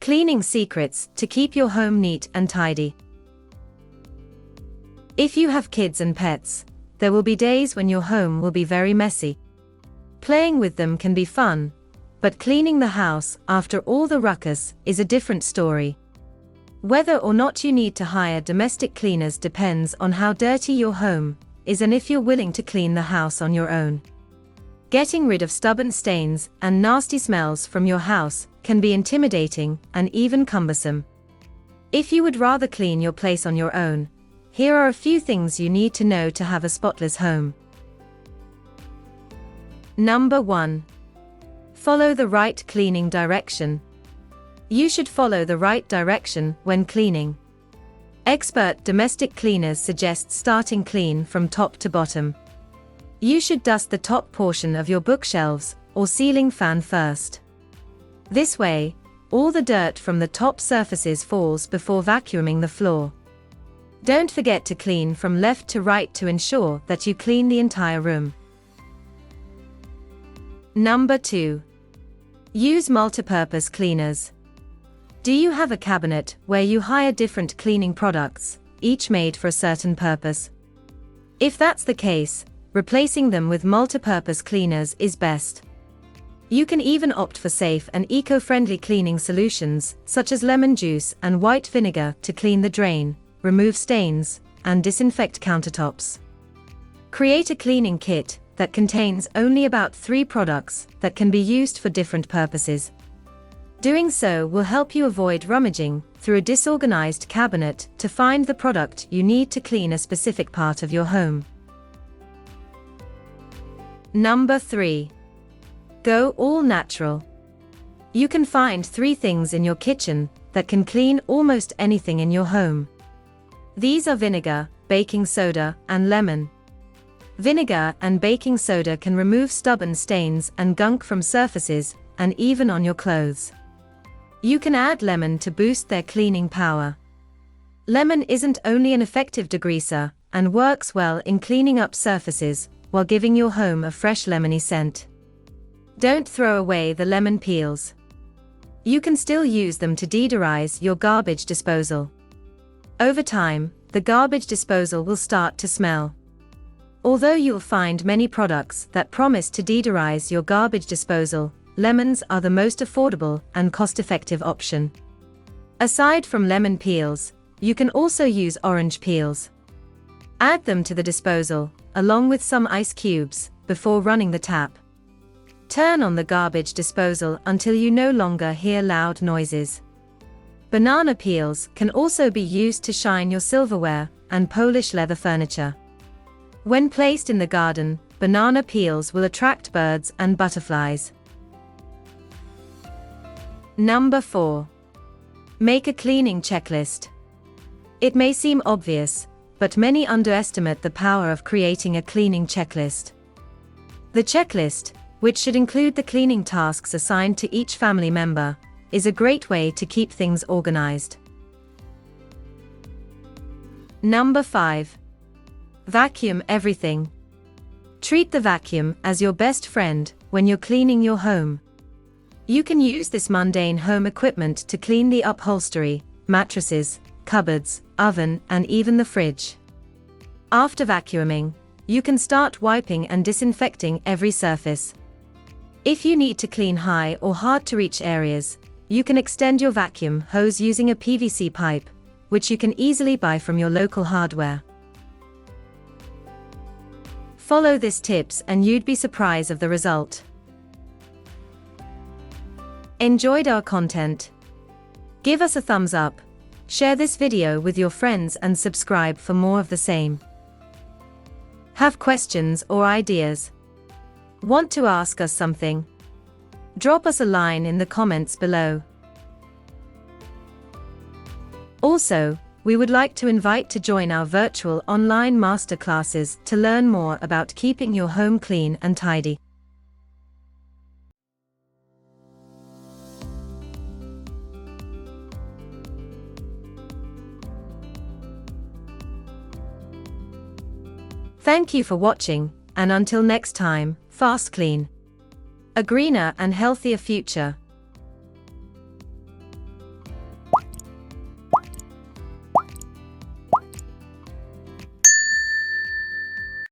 Cleaning secrets to keep your home neat and tidy. If you have kids and pets, there will be days when your home will be very messy. Playing with them can be fun, but cleaning the house after all the ruckus is a different story. Whether or not you need to hire domestic cleaners depends on how dirty your home is and if you're willing to clean the house on your own. Getting rid of stubborn stains and nasty smells from your house can be intimidating and even cumbersome. If you would rather clean your place on your own, here are a few things you need to know to have a spotless home. Number 1. Follow the right cleaning direction. You should follow the right direction when cleaning. Expert domestic cleaners suggest starting clean from top to bottom. You should dust the top portion of your bookshelves or ceiling fan first. This way, all the dirt from the top surfaces falls before vacuuming the floor. Don't forget to clean from left to right to ensure that you clean the entire room. Number 2. Use multipurpose cleaners. Do you have a cabinet where you hire different cleaning products, each made for a certain purpose? If that's the case, replacing them with multipurpose cleaners is best. You can even opt for safe and eco-friendly cleaning solutions, such as lemon juice and white vinegar to clean the drain, remove stains, and disinfect countertops. Create a cleaning kit that contains only about 3 products that can be used for different purposes. Doing so will help you avoid rummaging through a disorganized cabinet to find the product you need to clean a specific part of your home. Number 3. Go all natural. You can find 3 things in your kitchen that can clean almost anything in your home. These are vinegar, baking soda, and lemon. Vinegar and baking soda can remove stubborn stains and gunk from surfaces, and even on your clothes. You can add lemon to boost their cleaning power. Lemon isn't only an effective degreaser, and works well in cleaning up surfaces, while giving your home a fresh lemony scent. Don't throw away the lemon peels. You can still use them to deodorize your garbage disposal. Over time, the garbage disposal will start to smell. Although you'll find many products that promise to deodorize your garbage disposal, lemons are the most affordable and cost-effective option. Aside from lemon peels, you can also use orange peels. Add them to the disposal, along with some ice cubes, before running the tap. Turn on the garbage disposal until you no longer hear loud noises. Banana peels can also be used to shine your silverware and polish leather furniture. When placed in the garden, banana peels will attract birds and butterflies. Number 4. Make a cleaning checklist. It may seem obvious, but many underestimate the power of creating a cleaning checklist. The checklist, which should include the cleaning tasks assigned to each family member, is a great way to keep things organized. Number 5. Vacuum everything. Treat the vacuum as your best friend when you're cleaning your home. You can use this mundane home equipment to clean the upholstery, mattresses, cupboards, oven, and even the fridge. After vacuuming, you can start wiping and disinfecting every surface. If you need to clean high or hard-to-reach areas, you can extend your vacuum hose using a PVC pipe, which you can easily buy from your local hardware. Follow these tips and you'd be surprised of the result. Enjoyed our content? Give us a thumbs up, share this video with your friends and subscribe for more of the same. Have questions or ideas? Want to ask us something? Drop us a line in the comments below. Also, we would like to invite to join our virtual online masterclasses to learn more about keeping your home clean and tidy. Thank you for watching, and until next time, FastKlean. A greener and healthier future.